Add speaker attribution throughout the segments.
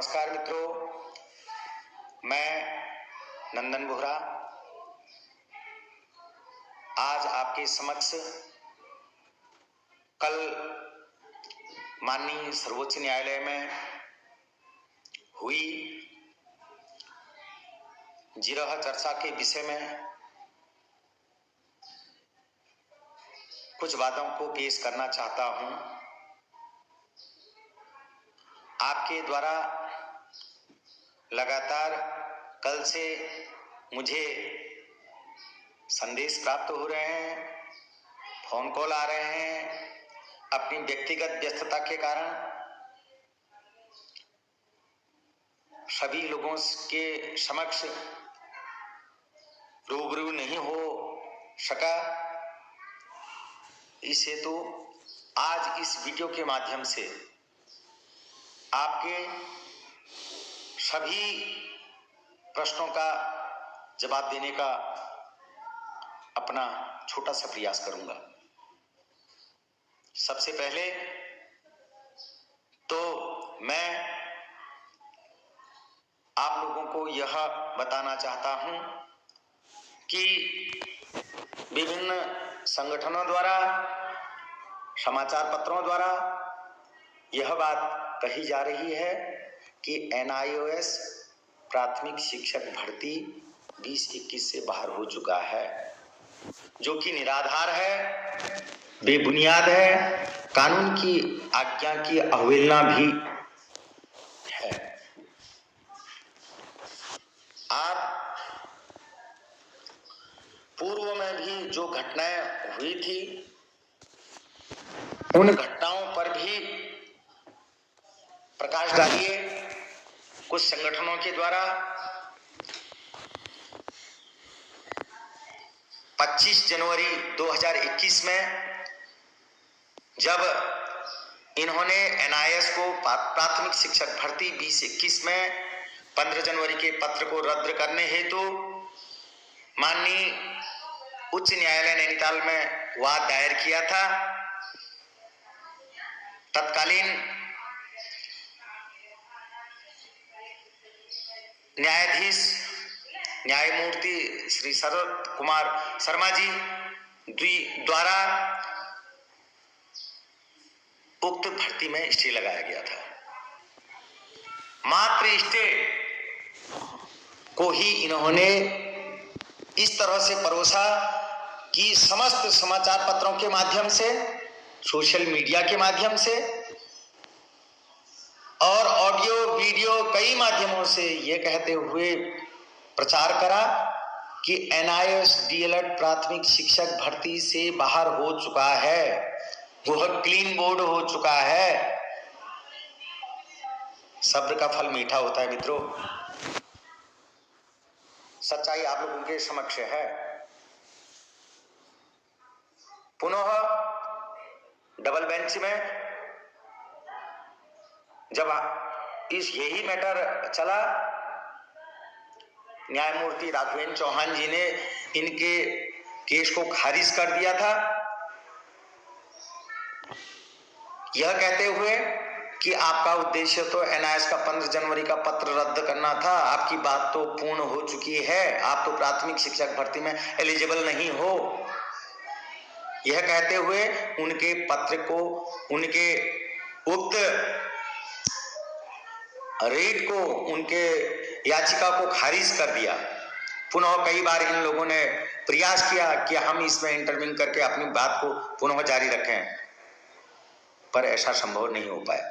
Speaker 1: नमस्कार मित्रों, मैं नंदन बोहरा आज आपके समक्ष कल माननीय सर्वोच्च न्यायालय में हुई जिरह चर्चा के विषय में कुछ बातों को पेश करना चाहता हूं। आपके द्वारा लगातार कल से मुझे संदेश प्राप्त हो रहे हैं, फोन कॉल आ रहे हैं। अपनी व्यक्तिगत व्यस्तता के कारण सभी लोगों के समक्ष रूबरू नहीं हो सका। इस हेतु आज इस वीडियो के माध्यम से आपके सभी प्रश्नों का जवाब देने का अपना छोटा सा प्रयास करूंगा। सबसे पहले तो मैं आप लोगों को यह बताना चाहता हूं कि विभिन्न संगठनों द्वारा, समाचार पत्रों द्वारा यह बात कही जा रही है कि NIOS प्राथमिक शिक्षक भर्ती 2021 से बाहर हो चुका है, जो कि निराधार है, बेबुनियाद है, कानून की आज्ञा की अवहेलना भी है। आप पूर्व में भी जो घटनाएं हुई थी, उन घटनाओं पर भी प्रकाश डालिए। कुछ संगठनों के द्वारा 25 जनवरी 2021 में जब इन्होंने NIOS को प्राथमिक शिक्षक भर्ती 2021 में 15 जनवरी के पत्र को रद्द करने हेतु माननीय उच्च न्यायालय नैनीताल में वाद दायर किया था, तत्कालीन न्यायाधीश न्यायमूर्ति श्री शरद कुमार शर्मा जी द्वारा उक्त भर्ती में स्टे लगाया गया था। मात्र स्टे को ही इन्होंने इस तरह से परोसा कि समस्त समाचार पत्रों के माध्यम से, सोशल मीडिया के माध्यम से और ऑडियो वीडियो कई माध्यमों से ये कहते हुए प्रचार करा कि NIOS DLED प्राथमिक शिक्षक भर्ती से बाहर हो चुका है, वह क्लीन बोर्ड हो चुका है। सब्र का फल मीठा होता है मित्रों। सच्चाई आप लोगों के समक्ष है। पुनः डबल बेंच में जब यही मैटर चला, न्यायमूर्ति राघवेंद्र चौहान जी ने इनके केस को खारिज कर दिया था, यह कहते हुए कि आपका उद्देश्य तो NIOS का 15 जनवरी का पत्र रद्द करना था, आपकी बात तो पूर्ण हो चुकी है, आप तो प्राथमिक शिक्षक भर्ती में एलिजिबल नहीं हो। यह कहते हुए उनके पत्र को, उनके उक्त रेट को, उनके याचिका को खारिज कर दिया। पुनः कई बार इन लोगों ने प्रयास किया कि हम इसमें इंटरवीन करके अपनी बात को पुनः जारी रखें, पर ऐसा संभव नहीं हो पाया।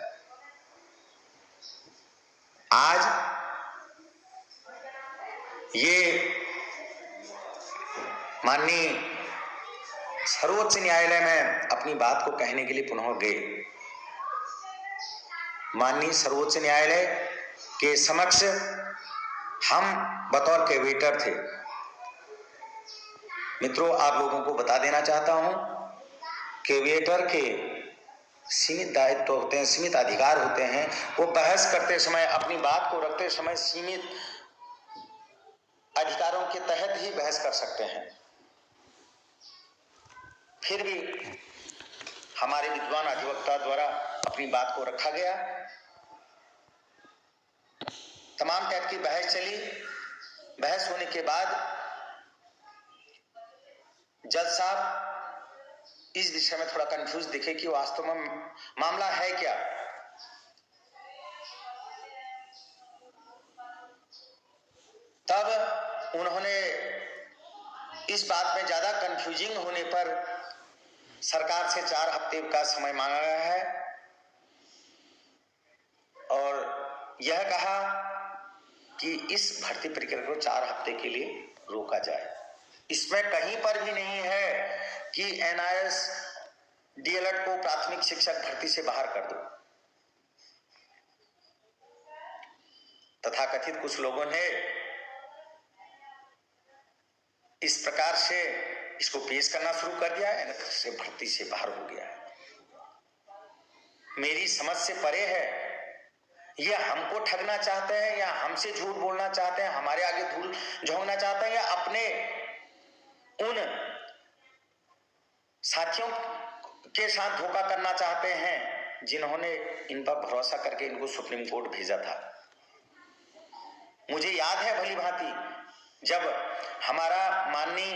Speaker 1: आज ये माननीय सर्वोच्च न्यायालय में अपनी बात को कहने के लिए पुनः गए। माननीय सर्वोच्च न्यायालय के समक्ष हम बतौर कैविएटर थे। मित्रों, आप लोगों को बता देना चाहता हूं, कैविएटर के सीमित दायित्व होते हैं, सीमित अधिकार होते हैं। वो बहस करते समय, अपनी बात को रखते समय सीमित अधिकारों के तहत ही बहस कर सकते हैं। फिर भी हमारे विद्वान अधिवक्ता द्वारा अपनी बात को रखा गया। तमाम टाइप की बहस चली। बहस होने के बाद जज साहब इस विषय में थोड़ा कंफ्यूज दिखे कि वास्तव में मामला है क्या। तब उन्होंने इस बात में ज्यादा कंफ्यूजिंग होने पर सरकार से 4 हफ्ते का समय मांगा गया है और यह कहा कि इस भर्ती प्रक्रिया को 4 हफ्ते के लिए रोका जाए। इसमें कहीं पर भी नहीं है कि एनआईएस डीएलएड को प्राथमिक शिक्षक भर्ती से बाहर कर दो। तथाकथित कुछ लोगों ने इस प्रकार से इसको पेश करना शुरू कर दिया है, से भर्ती से बाहर हो गया है। मेरी समझ से परे है। ये हमको ठगना चाहते हैं या हमसे झूठ बोलना चाहते हैं, हमारे आगे धूल झोंकना चाहते हैं, या अपने उन साथियों के साथ धोखा करना चाहते हैं जिन्होंने इन पर भरोसा करके इनको सुप्रीम कोर्ट भेजा था। मुझे याद है भली भांति जब हमारा माननीय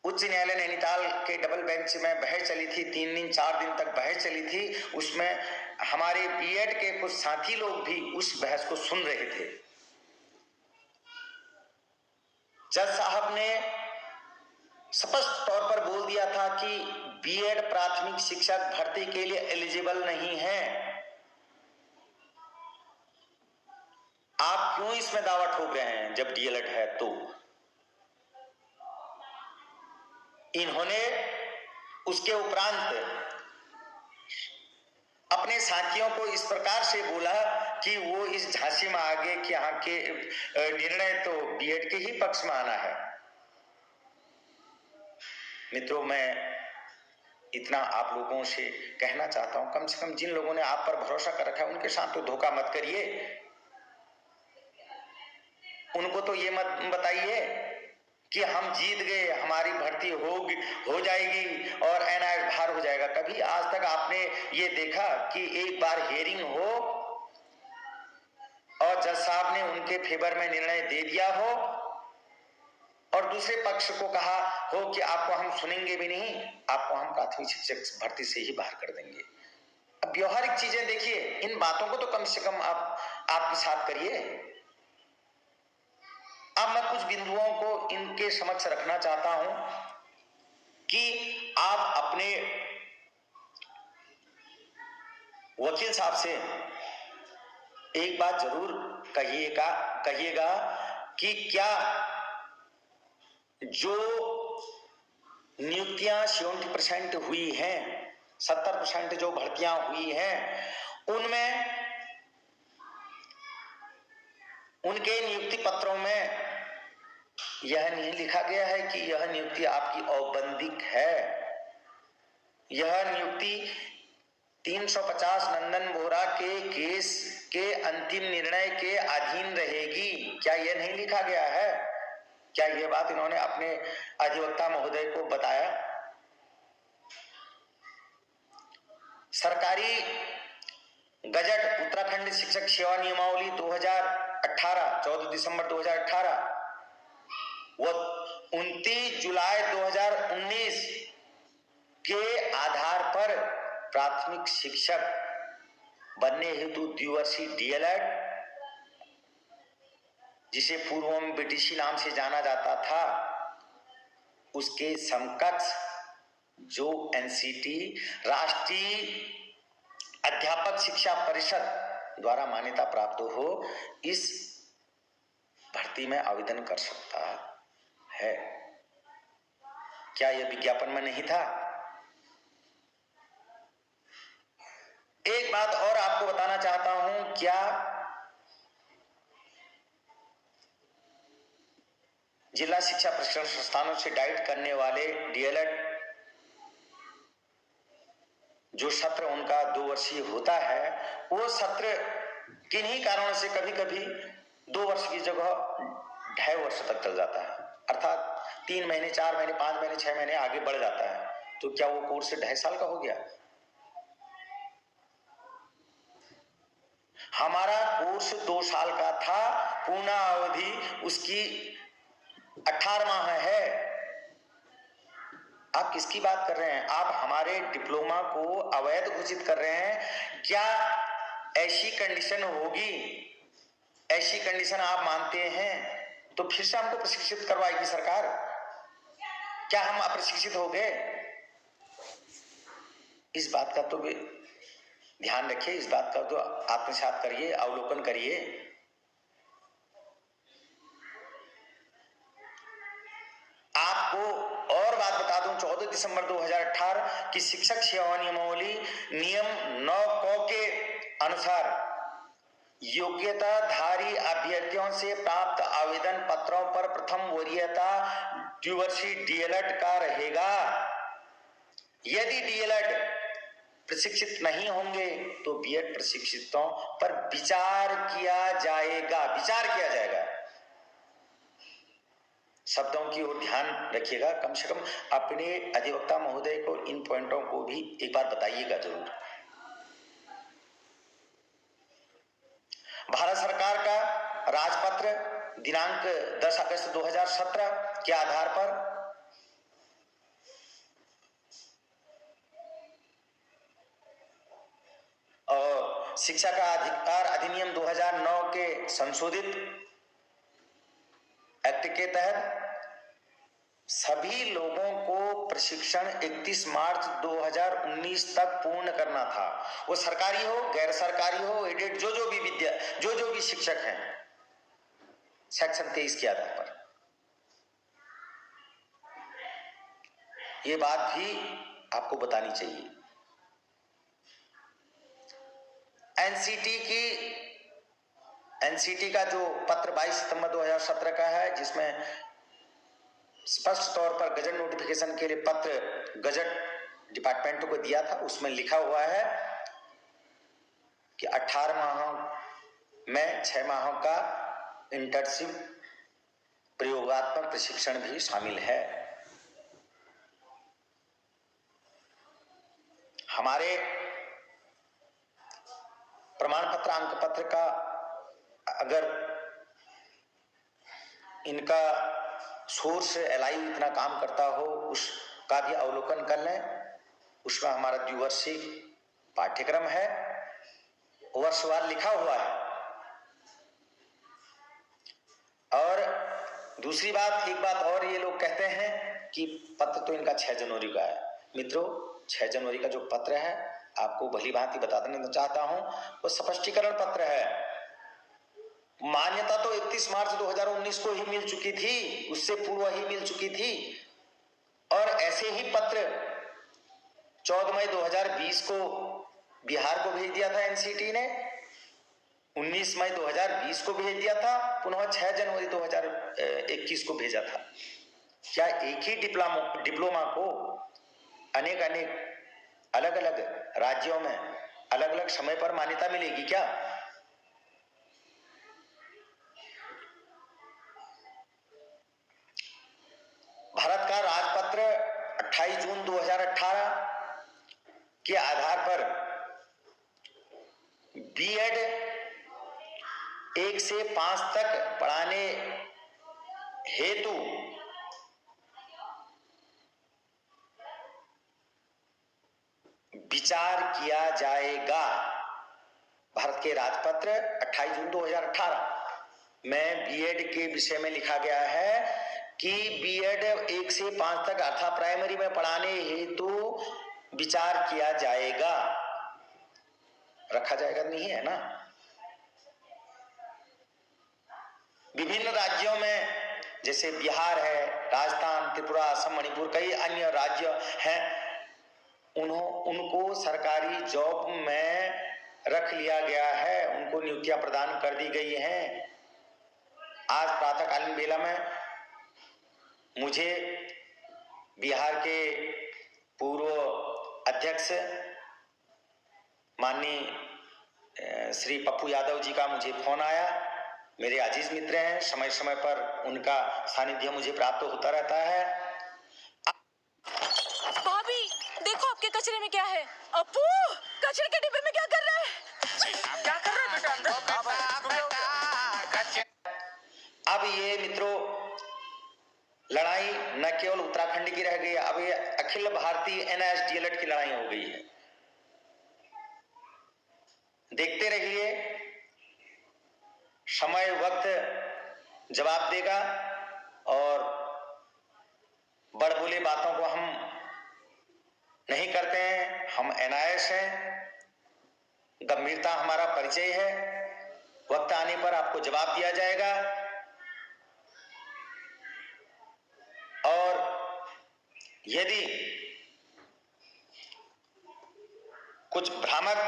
Speaker 1: उच्च न्यायालय नैनीताल के डबल बेंच में बहस चली थी, 3 दिन 4 दिन तक बहस चली थी। उसमें हमारे बीएड के कुछ साथी लोग भी उस बहस को सुन रहे थे। जज साहब ने स्पष्ट तौर पर बोल दिया था कि बीएड प्राथमिक शिक्षक भर्ती के लिए एलिजिबल नहीं है। आप क्यों इसमें दावा ठोक रहे हैं जब डीएलएड है तो? इन्होंने उसके उपरांत अपने साथियों को इस प्रकार से बोला कि वो इस झांसी में आ गए कि यहाँ के निर्णय तो बीएड के ही पक्ष में आना है। मित्रों, मैं इतना आप लोगों से कहना चाहता हूं, कम से कम जिन लोगों ने आप पर भरोसा कर रखा है उनके साथ तो धोखा मत करिए। उनको तो ये मत बताइए कि हम जीत गए, हमारी भर्ती हो जाएगी और एनआईएस बाहर हो जाएगा। कभी आज तक आपने ये देखा कि एक बार हियरिंग हो और जज साहब ने उनके फेवर में निर्णय दे दिया हो और दूसरे पक्ष को कहा हो कि आपको हम सुनेंगे भी नहीं, आपको हम प्राथमिक शिक्षक भर्ती से ही बाहर कर देंगे। अब व्यवहारिक चीजें देखिए, इन बातों को तो कम से कम आप आपके साथ करिए। अब मैं कुछ बिंदुओं को इनके समक्ष रखना चाहता हूं कि आप अपने वकील साहब से एक बात जरूर कहिएगा कि क्या जो नियुक्तियां 70% हुई हैं, 70% जो भर्तियां हुई हैं, उनमें उनके नियुक्ति पत्रों में यह नहीं लिखा गया है कि यह नियुक्ति आपकी औपबंधिक है। यह नियुक्ति 350 नंदन बोरा के केस के अंतिम निर्णय के अधीन रहेगी। क्या यह नहीं लिखा गया है? क्या यह बात इन्होंने अपने अधिवक्ता महोदय को बताया? सरकारी गजट उत्तराखंड शिक्षक सेवा नियमावली 2018 14 दिसंबर 2018 व 29 जुलाई 2019 के आधार पर प्राथमिक शिक्षक बनने हेतु द्विवर्षीय डीएलएड, जिसे पूर्व में बीटीसी नाम से जाना जाता था, उसके समकक्ष जो एनसीटी राष्ट्रीय अध्यापक शिक्षा परिषद द्वारा मान्यता प्राप्त हो, इस भर्ती में आवेदन कर सकता है। क्या यह विज्ञापन में नहीं था? एक बात और आपको बताना चाहता हूं, क्या जिला शिक्षा प्रशिक्षण संस्थानों से डाइट करने वाले डीएलएड जो सत्र उनका 2 वर्षीय होता है, वो सत्र किन्हीं कारणों से कभी कभी 2 वर्ष की जगह 2.5 वर्ष तक चल जाता है, अर्थात 3 महीने 4 महीने 5 महीने 6 महीने आगे बढ़ जाता है। तो क्या वो कोर्स 2.5 साल का हो गया? हमारा कोर्स 2 साल का था, पूर्ण अवधि उसकी 18 माह है। आप किसकी बात कर रहे हैं? आप हमारे डिप्लोमा को अवैध घोषित कर रहे हैं। क्या ऐसी कंडीशन होगी, ऐसी कंडीशन आप मानते हैं तो फिर से हमको प्रशिक्षित करवाएगी सरकार? क्या हम अप्रशिक्षित हो गए? इस बात का तो ध्यान रखिए, इस बात का तो आत्मसात करिए, अवलोकन करिए। आपको और बात बता दूं, 14 दिसंबर 2018 की शिक्षक सेवा नियमावली नियम 9 के अनुसार योग्यताधारी अभ्यर्थियों से प्राप्त आवेदन पत्रों पर प्रथम वरीयता द्विवर्षीय डीएलएड का रहेगा। यदि डीएलएड प्रशिक्षित नहीं होंगे तो बीएड प्रशिक्षितों पर विचार किया जाएगा, विचार किया जाएगा। शब्दों की ओर ध्यान रखिएगा, कम से कम अपने अधिवक्ता महोदय को इन पॉइंटों को भी एक बार बताइएगा जरूर। भारत सरकार का राजपत्र दिनांक 10 अगस्त 2017 के आधार पर और शिक्षा का अधिकार अधिनियम 2009 के संशोधित एक्ट के तहत सभी लोगों को प्रशिक्षण 31 मार्च 2019 तक पूर्ण करना था। वो सरकारी हो, गैर सरकारी हो, एडेड, जो भी शिक्षक हैं, सेक्शन 23 के आधार पर। ये बात भी आपको बतानी चाहिए। एनसीटी का जो पत्र 22 सितंबर 2017 का है, जिसमें स्पष्ट तौर पर गजट नोटिफिकेशन के लिए पत्र गजट डिपार्टमेंट को दिया था, उसमें लिखा हुआ है कि 18 माह में 6 माहों का इंटर्नशिप प्रयोगात्मक प्रशिक्षण भी शामिल है। हमारे प्रमाण पत्र, अंक पत्र का अगर इनका सोर्स LIU इतना काम करता हो, उसका भी अवलोकन कर लें। उसमें हमारा द्विवर्षीय पाठ्यक्रम है, वर्षवार लिखा हुआ है। और दूसरी बात, एक बात और, ये लोग कहते हैं कि पत्र तो इनका 6 जनवरी का है। मित्रों, 6 जनवरी का जो पत्र है, आपको भली भांति बता देना चाहता हूं, वो स्पष्टीकरण पत्र है। मान्यता तो 31 मार्च 2019 को ही मिल चुकी थी, उससे पूर्व ही मिल चुकी थी। और ऐसे ही पत्र 14 मई 2020 को बिहार को भेज दिया था एनसीटी ने, 19 मई 2020 को भेज दिया था, पुनः 6 जनवरी 2021 को भेजा था। क्या एक ही डिप्लोमा को अनेक अलग अलग राज्यों में अलग अलग समय पर मान्यता मिलेगी क्या? भारत का राजपत्र 28 जून 2018 के आधार पर बीएड 1 से 5 तक पढ़ाने हेतु विचार किया जाएगा। भारत के राजपत्र 28 जून 2018 में बीएड के विषय में लिखा गया है कि बीएड 1 से 5 तक अर्थात प्राइमरी में पढ़ाने हेतु विचार किया जाएगा। रखा जाएगा नहीं है ना? विभिन्न राज्यों में जैसे बिहार है, राजस्थान, त्रिपुरा, असम, मणिपुर, कई अन्य राज्य हैं, उनको सरकारी जॉब में रख लिया गया है, उनको नियुक्तियां प्रदान कर दी गई हैं। आज प्रातःकालीन बेला में मुझे बिहार के पूर्व अध्यक्ष माननीय श्री पप्पू यादव जी का मुझे फोन आया। मेरे अजीज मित्र हैं, समय समय पर उनका सानिध्य मुझे प्राप्त होता रहता है।
Speaker 2: भाभी, देखो आपके कचरे में क्या है। अपू, कचरे के डिब्बे में क्या कर रहा है? क्या कर रहे बेटा अंदर?
Speaker 1: अब ये मित्रों लड़ाई न केवल उत्तराखंड की रह गई, अब ये अखिल भारतीय NIST की लड़ाई हो गई है। देखते रहिए, समय वक्त जवाब देगा और बड़बोले बातों को हम नहीं करते हैं। हम NIS हैं, गंभीरता हमारा परिचय है। वक्त आने पर आपको जवाब दिया जाएगा और यदि कुछ भ्रामक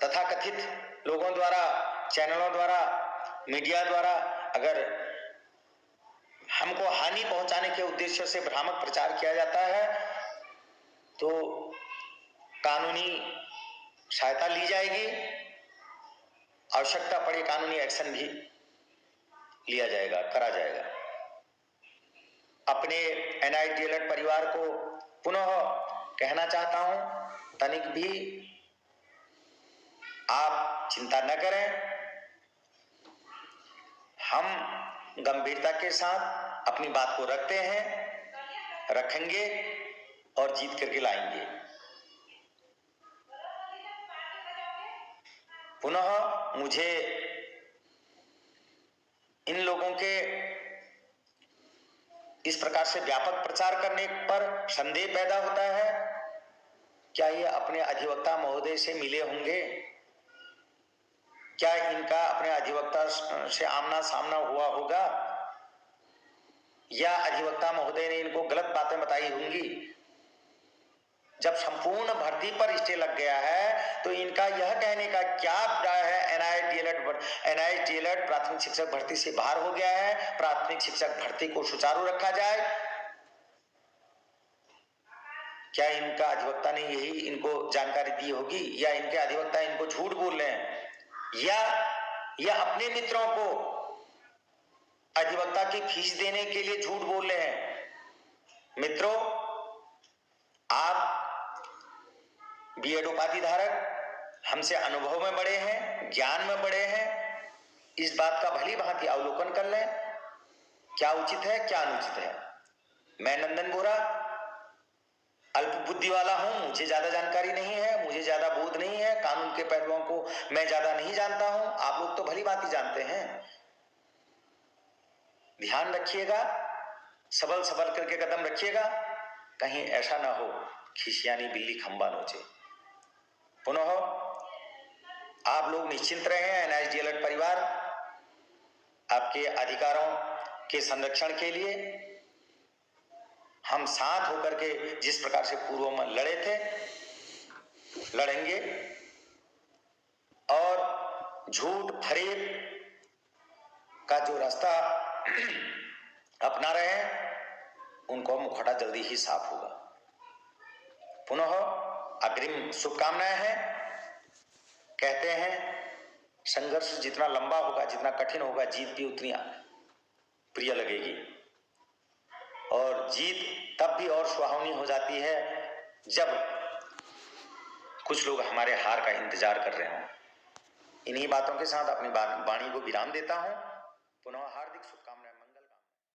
Speaker 1: तथाकथित लोगों द्वारा, चैनलों द्वारा, मीडिया द्वारा अगर हमको हानि पहुंचाने के उद्देश्य से भ्रामक प्रचार किया जाता है तो कानूनी सहायता ली जाएगी, आवश्यकता पड़े कानूनी एक्शन भी लिया जाएगा, करा जाएगा। अपने NIST परिवार को पुनः कहना चाहता हूं, तनिक भी आप चिंता न करें। हम गंभीरता के साथ अपनी बात को रखते हैं, रखेंगे और जीत करके लाएंगे। पुनः मुझे इन लोगों के इस प्रकार से व्यापक प्रचार करने पर संदेह पैदा होता है, क्या ये अपने अधिवक्ता महोदय से मिले होंगे? क्या इनका अपने अधिवक्ता से आमना सामना हुआ होगा या अधिवक्ता महोदय ने इनको गलत बातें बताई होंगी? जब संपूर्ण भर्ती पर स्टे लग गया है तो इनका यह कहने का क्या राय है? NIST प्राथमिक शिक्षक भर्ती से बाहर हो गया है, प्राथमिक शिक्षक भर्ती को सुचारू रखा जाए। क्या इनका अधिवक्ता ने यही इनको जानकारी दी होगी या इनके अधिवक्ता इनको झूठ बोल रहे हैं या अपने मित्रों को अधिवक्ता की फीस देने के लिए झूठ बोल रहे हैं? मित्रों, आप B.Ed उपाधि धारक हमसे अनुभव में बड़े हैं, ज्ञान में बड़े हैं, इस बात का भली भांति अवलोकन कर लें, क्या उचित है क्या अनुचित है। मैं नंदन बोरा अल्प बुद्धि वाला हूं, मुझे ज्यादा जानकारी नहीं है, मुझे ज्यादा बोध नहीं है, कानून के पहलुओं को मैं ज्यादा नहीं जानता हूं, आप लोग तो भली भांति जानते हैं। ध्यान रखिएगा, सबल सबल करके कदम रखिएगा, कहीं ऐसा ना हो खिसियानी बिल्ली खंबा नोचे। पुनः आप लोग निश्चिंत रहे। NIST परिवार आपके अधिकारों के संरक्षण के लिए हम साथ होकर के जिस प्रकार से पूर्व में लड़े थे, लड़ेंगे और झूठ फरेब का जो रास्ता अपना रहे हैं उनको मुखौटा जल्दी ही साफ होगा। पुनः अग्रिम शुभकामनाएं हैं। कहते हैं संघर्ष जितना लंबा होगा, जितना कठिन होगा, जीत भी उतनी प्रिय लगेगी और जीत तब भी और सुहावनी हो जाती है जब कुछ लोग हमारे हार का इंतजार कर रहे हों। इन्हीं बातों के साथ अपनी वाणी को विराम देता हूं। पुनः